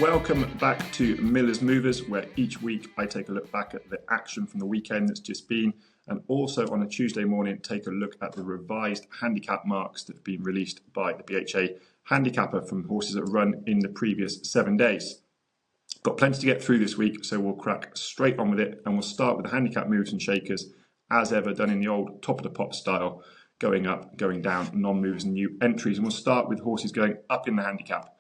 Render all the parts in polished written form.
Welcome back to Miller's Movers, where each week I take a look back at the action from the weekend that's just been, and also on a Tuesday morning take a look at the revised handicap marks that have been released by the BHA handicapper from horses that run in the previous 7 days. Got plenty to get through this week, so we'll crack straight on with it, and we'll start with the handicap movers and shakers, as ever, done in the old top of the pop style, going up, going down, non-movers and new entries, and we'll start with horses going up in the handicap.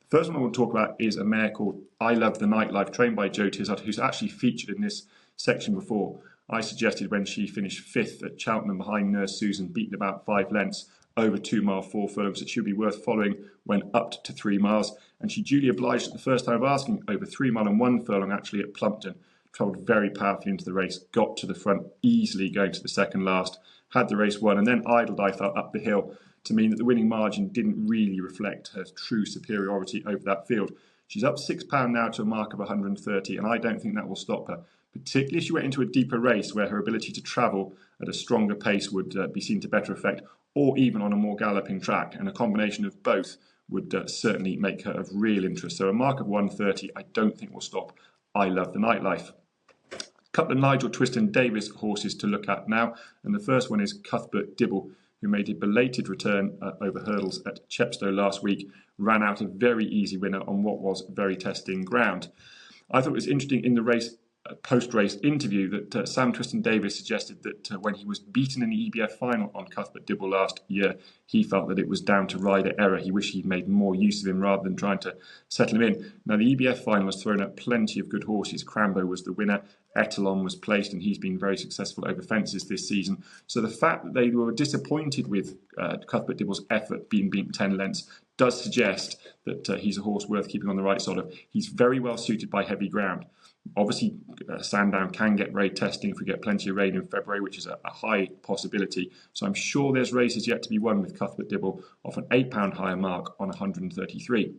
The first one I want to talk about is a mare called Ilovethenightlife, trained by Joe Tizzard, who's actually featured in this section before. I suggested when she finished 5th at Cheltenham behind Nurse Susan, beaten about 5 lengths, over 2 mile 4 furlongs, that she'll be worth following when up to 3 miles. And she duly obliged at the first time of asking, over 3 mile and 1 furlong actually at Plumpton. Travelled very powerfully into the race, got to the front easily going to the second last, had the race won, and then idled, I felt, up the hill to mean that the winning margin didn't really reflect her true superiority over that field. She's up £6 now to a mark of 130, and I don't think that will stop her, particularly if she went into a deeper race where her ability to travel at a stronger pace would be seen to better effect, or even on a more galloping track, and a combination of both would certainly make her of real interest. So a mark of 130 I don't think will stop Ilovethenightlife. A couple of Nigel Twiston-Davies horses to look at now, and the first one is Cuthbert Dibble, who made a belated return over hurdles at Chepstow last week, ran out a very easy winner on what was very testing ground. I thought it was interesting in the race post-race interview that Sam Twiston-Davies suggested that when he was beaten in the EBF final on Cuthbert Dibble last year, he felt that it was down to rider error. He wished he'd made more use of him rather than trying to settle him in. Now, the EBF final has thrown up plenty of good horses. Crambo was the winner, Etalon was placed, and he's been very successful over fences this season. So the fact that they were disappointed with Cuthbert Dibble's effort being beaten 10 lengths does suggest that he's a horse worth keeping on the right side of. He's very well suited by heavy ground. Obviously, Sandown can get very testing if we get plenty of rain in February, which is a high possibility. So I'm sure there's races yet to be won with Cuthbert Dibble off an £8 higher mark on 133.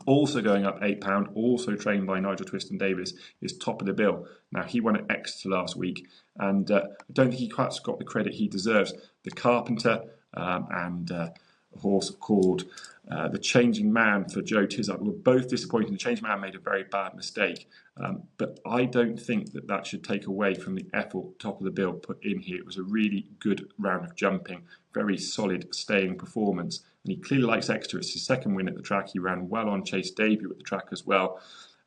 Also going up £8, also trained by Nigel Twiston-Davies, is Top of the Bill. Now, he won at Exeter last week, and I don't think he quite got the credit he deserves. The Carpenter and a horse called The Changing Man for Joe Tizzard were both disappointing. The Changing Man made a very bad mistake, but I don't think that should take away from the effort Top of the Bill put in here. It was a really good round of jumping, very solid staying performance, and he clearly likes Exeter. It's his second win at the track. He ran well on Chase debut at the track as well.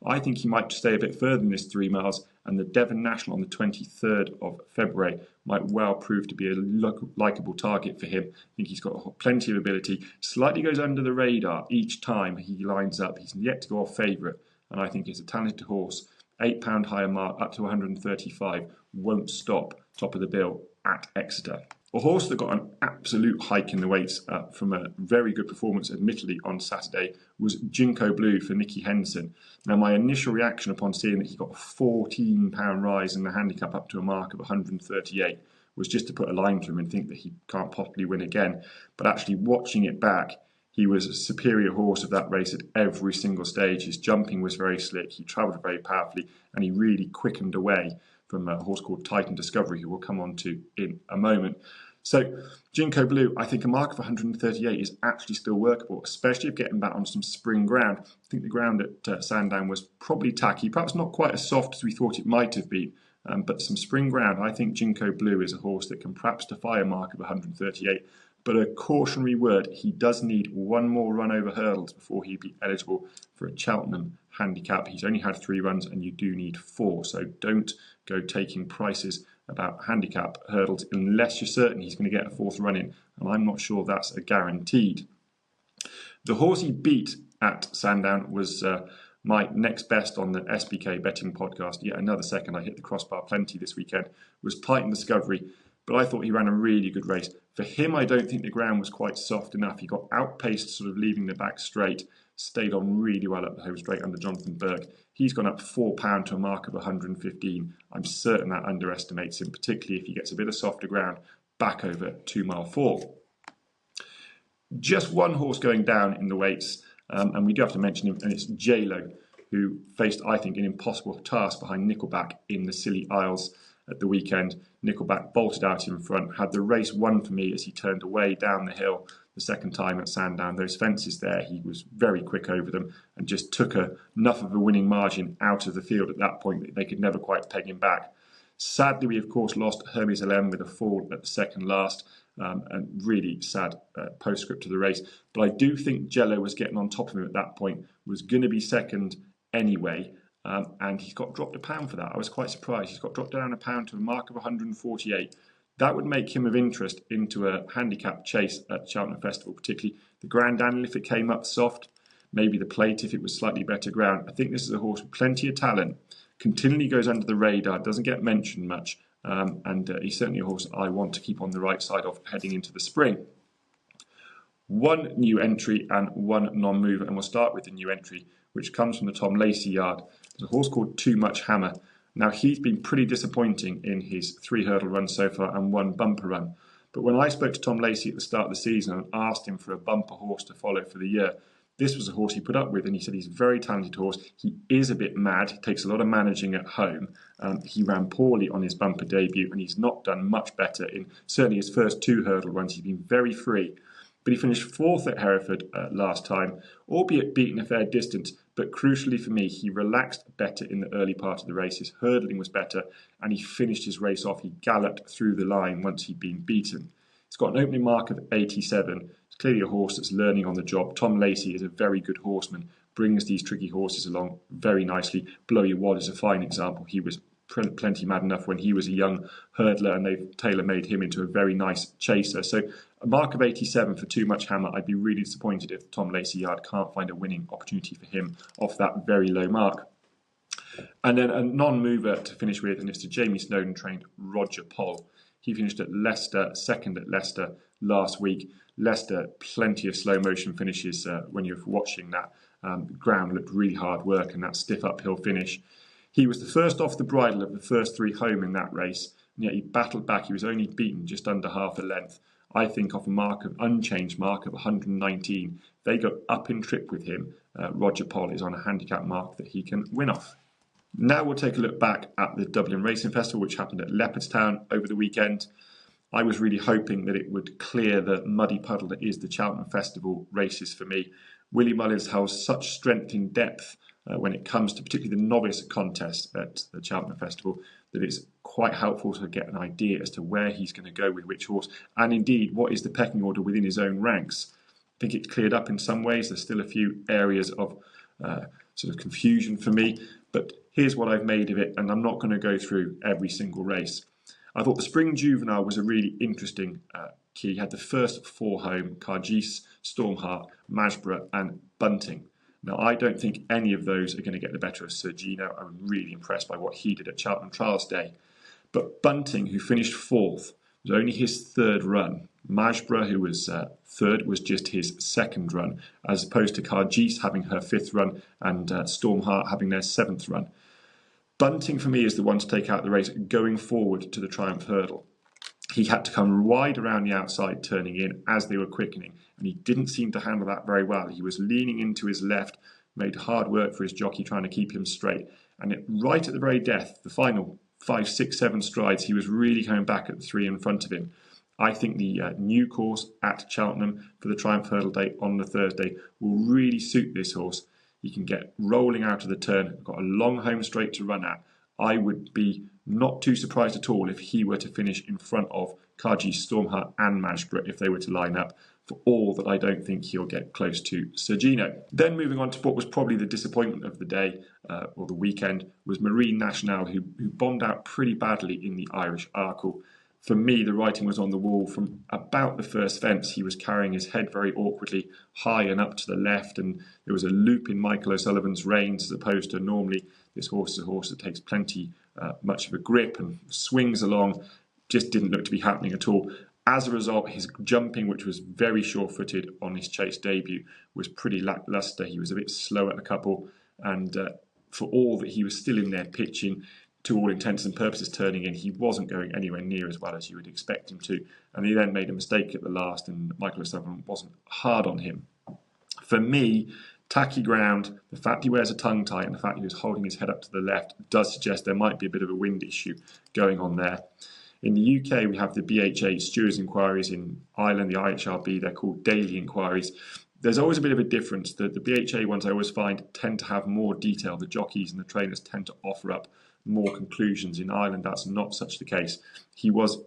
I think he might stay a bit further than this 3 miles, and the Devon National on the 23rd of February might well prove to be a likeable target for him. I think he's got plenty of ability. Slightly goes under the radar each time he lines up. He's yet to go off favourite, and I think he's a talented horse. £8 higher mark up to 135 won't stop Top of the Bill at Exeter. A horse that got an absolute hike in the weights from a very good performance, admittedly, on Saturday was Jingko Blue for Nicky Henderson. Now, my initial reaction upon seeing that he got a £14 rise in the handicap up to a mark of 138 was just to put a line through him and think that he can't possibly win again. But actually watching it back, he was a superior horse of that race at every single stage. His jumping was very slick, he travelled very powerfully, and he really quickened away from a horse called Titan Discovery, who we'll come on to in a moment. So, Jingko Blue, I think a mark of 138 is actually still workable, especially if getting back on some spring ground. I think the ground at Sandown was probably tacky, perhaps not quite as soft as we thought it might have been, but some spring ground. I think Jingko Blue is a horse that can perhaps defy a mark of 138. But a cautionary word, he does need one more run over hurdles before he'd be eligible for a Cheltenham handicap. He's only had 3 runs and you do need 4. So don't go taking prices about handicap hurdles unless you're certain he's going to get a 4th run in. And I'm not sure that's a guaranteed. The horse he beat at Sandown was my next best on the SBK betting podcast. Yet another second, I hit the crossbar plenty this weekend, was Titan Discovery. But I thought he ran a really good race. For him, I don't think the ground was quite soft enough. He got outpaced, sort of leaving the back straight, stayed on really well up the home straight under Jonathan Burke. He's gone up £4 to a mark of 115. I'm certain that underestimates him, particularly if he gets a bit of softer ground back over 2 mile 4. Just one horse going down in the weights, and we do have to mention him, and it's Djelo, who faced, I think, an impossible task behind Nickelback in the Scilly Isles at the weekend. Nickelback bolted out in front, had the race won for me as he turned away down the hill the second time at Sandown. Those fences there, he was very quick over them and just took enough of a winning margin out of the field at that point that they could never quite peg him back. Sadly, we of course lost Hermes LM with a fall at the second last, and really sad postscript to the race. But I do think Djelo was getting on top of him at that point, was going to be second anyway, and he got dropped £1 for that. I was quite surprised. He's got dropped down £1 to a mark of 148. That would make him of interest into a handicap chase at Cheltenham Festival, particularly the Grand Annual if it came up soft, maybe the Plate if it was slightly better ground. I think this is a horse with plenty of talent, continually goes under the radar, doesn't get mentioned much, and he's certainly a horse I want to keep on the right side of heading into the spring. One new entry and one non-mover, and we'll start with the new entry, which comes from the Tom Lacey yard. There's a horse called Much Hamner. Now, he's been pretty disappointing in his 3 hurdle run so far and 1 bumper run. But when I spoke to Tom Lacey at the start of the season and asked him for a bumper horse to follow for the year, this was a horse he put up with, and he said he's a very talented horse. He is a bit mad. He takes a lot of managing at home. He ran poorly on his bumper debut, and he's not done much better in certainly his first 2 hurdle runs. He's been very free. But he finished 4th at Hereford last time, albeit beaten a fair distance. But crucially for me, he relaxed better in the early part of the race. His hurdling was better, and he finished his race off. He galloped through the line once he'd been beaten. He's got an opening mark of 87. It's clearly a horse that's learning on the job. Tom Lacey is a very good horseman, brings these tricky horses along very nicely. Blowy Wad is a fine example. He was plenty mad enough when he was a young hurdler, and they've tailor-made him into a very nice chaser. So a mark of 87 for Much Hamner. I'd be really disappointed if Tom Lacey yard can't find a winning opportunity for him off that very low mark. And then a non-mover to finish with, and it's the Jamie Snowden trained Roger Poll. He finished at Leicester, second at Leicester last week. Leicester, plenty of slow motion finishes when you're watching that. The ground looked really hard work, and that stiff uphill finish. He was the first off the bridle of the first 3 home in that race, and yet he battled back. He was only beaten just under half a length. I think off a unchanged mark of 119, they go up in trip with him. Roger Poll is on a handicap mark that he can win off. Now we'll take a look back at the Dublin Racing Festival, which happened at Leopardstown over the weekend. I was really hoping that it would clear the muddy puddle that is the Cheltenham Festival races for me. Willie Mullins has such strength in depth when it comes to particularly the novice contest at the Cheltenham Festival, that it's quite helpful to get an idea as to where he's going to go with which horse, and indeed what is the pecking order within his own ranks. I think it's cleared up in some ways. There's still a few areas of sort of confusion for me, but here's what I've made of it, and I'm not going to go through every single race. I thought the Spring Juvenile was a really interesting key. He had the first 4 home: Cargis, Stormheart, Masborough and Bunting. Now, I don't think any of those are going to get the better of Sir Gino. I'm really impressed by what he did at Cheltenham Trials Day. But Bunting, who finished 4th, was only his 3rd run. Masborough, who was 3rd, was just his 2nd run, as opposed to Cargis having her 5th run and Stormheart having their 7th run. Bunting, for me, is the one to take out the race going forward to the Triumph Hurdle. He had to come wide around the outside turning in as they were quickening, and he didn't seem to handle that very well. He was leaning into his left, made hard work for his jockey trying to keep him straight, and right at the very death, the final 5, 6, 7 strides, he was really coming back at the 3 in front of him. I think the new course at Cheltenham for the Triumph Hurdle Day on the Thursday will really suit this horse. He can get rolling out of the turn, got a long home straight to run at. I would be not too surprised at all if he were to finish in front of Cargis, Stormheart and Masborough if they were to line up, for all that I don't think he'll get close to Sir Gino. Then moving on to what was probably the disappointment of the day, or the weekend, was Marine Nationale, who bombed out pretty badly in the Irish Arkle. For me, the writing was on the wall from about the first fence. He was carrying his head very awkwardly high and up to the left, and there was a loop in Michael O'Sullivan's reins, as opposed to normally this horse is a horse that takes plenty much of a grip and swings along. Just didn't look to be happening at all. As a result, his jumping, which was very sure-footed on his chase debut, was pretty lacklustre. He was a bit slow at a couple, and for all that he was still in there pitching, to all intents and purposes turning in, he wasn't going anywhere near as well as you would expect him to. And he then made a mistake at the last, and Michael O'Sullivan wasn't hard on him. For me, tacky ground, the fact he wears a tongue tie and the fact he was holding his head up to the left does suggest there might be a bit of a wind issue going on there. In the UK, we have the BHA stewards inquiries. In Ireland, the IHRB, they're called daily inquiries. There's always a bit of a difference. The BHA ones I always find tend to have more detail. The jockeys and the trainers tend to offer up more conclusions. In Ireland, that's not such the case. He was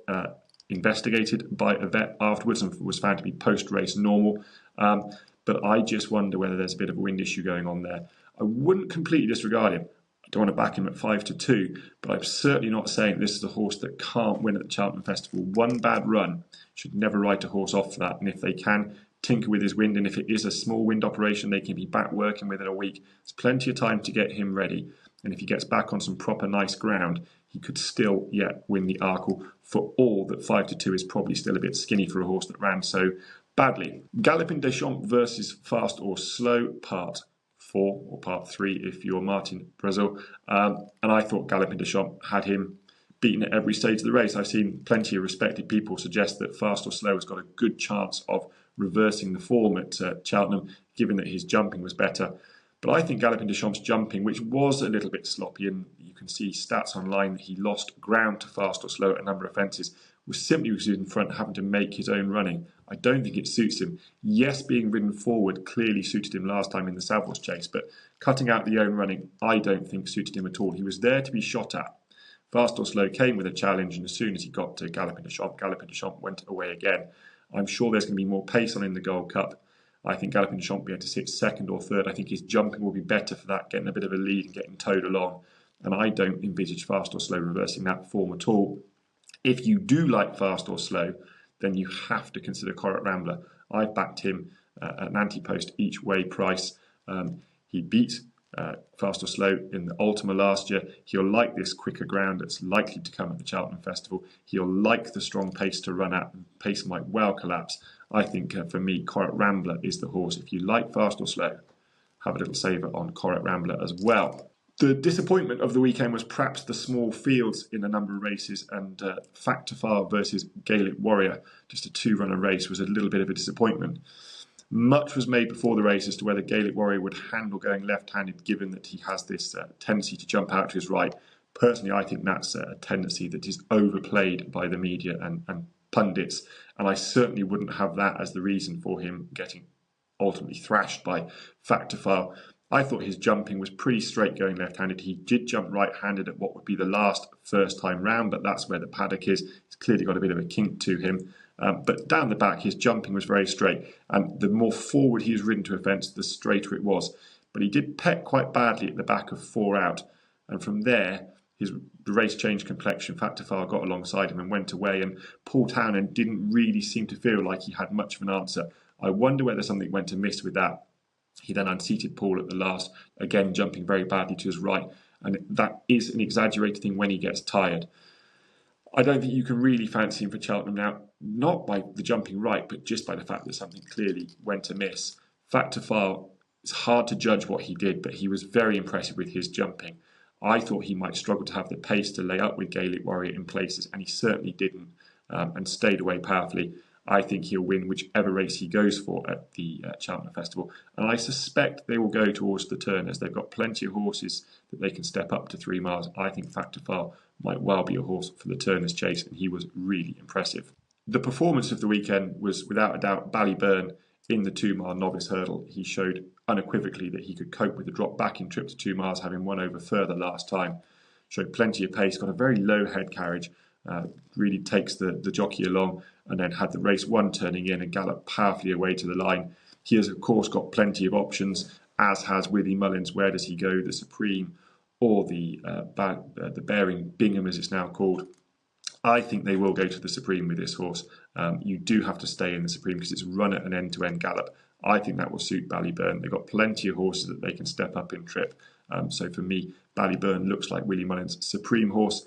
investigated by a vet afterwards and was found to be post-race normal. But I just wonder whether there's a bit of a wind issue going on there. I wouldn't completely disregard him. I don't want to back him at 5-2, but I'm certainly not saying this is a horse that can't win at the Cheltenham Festival. One bad run should never write a horse off for that. And if they can tinker with his wind, and if it is a small wind operation, they can be back working within a week. There's plenty of time to get him ready. And if he gets back on some proper nice ground, he could still yet win the Arkle, for all that 5-2 is probably still a bit skinny for a horse that ran so badly. Galopin Des Champs versus Fast or Slow, part 4 or part 3 if you're Martin Brazil. And I thought Galopin Des Champs had him beaten at every stage of the race. I've seen plenty of respected people suggest that Fast or Slow has got a good chance of reversing the form at Cheltenham, given that his jumping was better. But I think Galopin Des Champs' jumping, which was a little bit sloppy, and you can see stats online that he lost ground to Fast or Slow at a number of fences, was simply because he was in front having to make his own running. I don't think it suits him. Yes, being ridden forward clearly suited him last time in the Savills chase, but cutting out the own running, I don't think suited him at all. He was there to be shot at. Fast or Slow came with a challenge, and as soon as he got to Galopin Des Champs went away again. I'm sure there's going to be more pace on in the Gold Cup. I think Galopin Des Champs will be able to sit second or third. I think his jumping will be better for that, getting a bit of a lead and getting towed along. And I don't envisage Fast or Slow reversing that form at all. If you do like Fast or Slow, then you have to consider Corret Rambler. I've backed him at an anti-post each way price. He beat Fast or Slow in the Ultima last year. He'll like this quicker ground that's likely to come at the Cheltenham Festival. He'll like the strong pace to run at. Pace might well collapse. I think for me, Corret Rambler is the horse. If you like Fast or Slow, have a little saver on Corret Rambler as well. The disappointment of the weekend was perhaps the small fields in a number of races, and Factafar versus Gaelic Warrior, just a 2-runner race, was a little bit of a disappointment. Much was made before the race as to whether Gaelic Warrior would handle going left-handed, given that he has this tendency to jump out to his right. Personally, I think that's a tendency that is overplayed by the media and pundits, and I certainly wouldn't have that as the reason for him getting ultimately thrashed by Factafar. I thought his jumping was pretty straight going left-handed. He did jump right-handed at what would be the first time round, but that's where the paddock is. It's clearly got a bit of a kink to him. But down the back, his jumping was very straight. And the more forward he was ridden to a fence, the straighter it was. But he did peck quite badly at the back of 4 out. And from there, the race changed complexion. Factafar got alongside him and went away. And Paul Townend didn't really seem to feel like he had much of an answer. I wonder whether something went amiss with that. He then unseated Paul at the last, again jumping very badly to his right. And that is an exaggerated thing when he gets tired. I don't think you can really fancy him for Cheltenham now, not by the jumping right, but just by the fact that something clearly went amiss. Factafar, it's hard to judge what he did, but he was very impressive with his jumping. I thought he might struggle to have the pace to lay up with Gaelic Warrior in places, and he certainly didn't, and stayed away powerfully. I think he'll win whichever race he goes for at the Cheltenham Festival. And I suspect they will go towards the Turners. They've got plenty of horses that they can step up to 3 miles. I think Factafar might well be a horse for the Turners chase, and he was really impressive. The performance of the weekend was without a doubt Ballyburn in the 2-mile novice hurdle. He showed unequivocally that he could cope with the drop back in trip to 2 miles, having won over further last time. Showed plenty of pace, got a very low head carriage, really takes the jockey along, and then had the race 1 turning in and galloped powerfully away to the line. He has, of course, got plenty of options, as has Willie Mullins. Where does he go? The Supreme or the Bearing Bingham, as it's now called. I think they will go to the Supreme with this horse. You do have to stay in the Supreme because it's run at an end-to-end gallop. I think that will suit Ballyburn. They've got plenty of horses that they can step up in trip. So for me, Ballyburn looks like Willie Mullins' Supreme horse.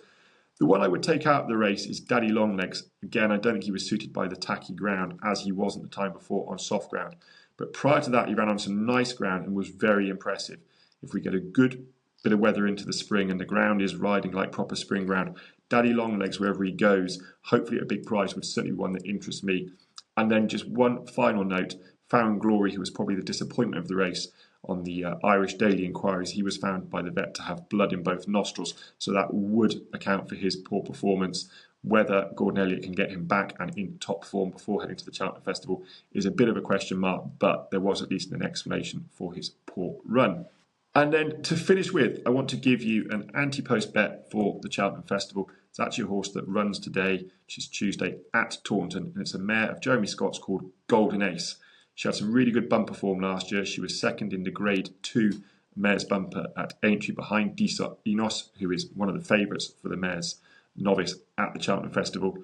The one I would take out of the race is Daddy Longlegs. Again, I don't think he was suited by the tacky ground as he wasn't the time before on soft ground. But prior to that, he ran on some nice ground and was very impressive. If we get a good bit of weather into the spring and the ground is riding like proper spring ground, Daddy Longlegs, wherever he goes, hopefully at a big prize, would certainly be one that interests me. And then just one final note, Found Glory, who was probably the disappointment of the race. on the Irish Daily Inquiries, he was found by the vet to have blood in both nostrils, so that would account for his poor performance. Whether Gordon Elliott can get him back and in top form before heading to the Cheltenham Festival is a bit of a question mark, but there was at least an explanation for his poor run. And then to finish with, I want to give you an anti-post bet for the Cheltenham Festival. It's actually a horse that runs today, which is Tuesday, at Taunton, and it's a mare of Jeremy Scott's called Golden Ace. She had some really good bumper form last year. She was second in the Grade 2 Mares Bumper at Aintree behind Disa Enos, who is one of the favourites for the Mares Novice at the Cheltenham Festival.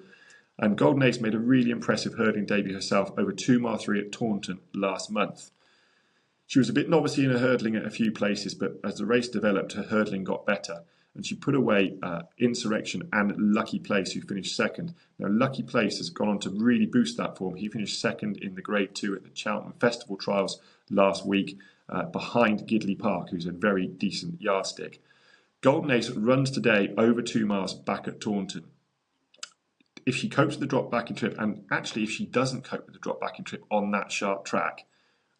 And Golden Ace made a really impressive hurdling debut herself over 2 mile 3 at Taunton last month. She was a bit novice in her hurdling at a few places, but as the race developed, her hurdling got better. And she put away Insurrection and Lucky Place, who finished second. Now, Lucky Place has gone on to really boost that form. He finished second in the Grade 2 at the Cheltenham Festival trials last week, behind Gidley Park, who's a very decent yardstick. Golden Ace runs today over 2 miles back at Taunton. If she copes with the drop back in trip, and actually if she doesn't cope with the drop back in trip on that sharp track,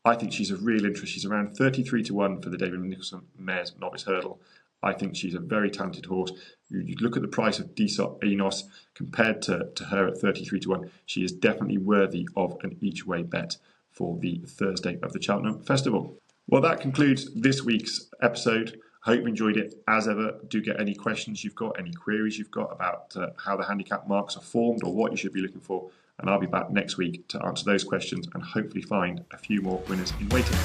I think she's of real interest. She's around 33 to 1 for the David Nicholson Mares Novice Hurdle. I think she's a very talented horse. You look at the price of Disa Enos compared to her at 33 to 1. She is definitely worthy of an each way bet for the Thursday of the Cheltenham Festival. Well, that concludes this week's episode. I hope you enjoyed it. As ever, do get any questions you've got, any queries you've got about how the handicap marks are formed or what you should be looking for. And I'll be back next week to answer those questions and hopefully find a few more winners in waiting.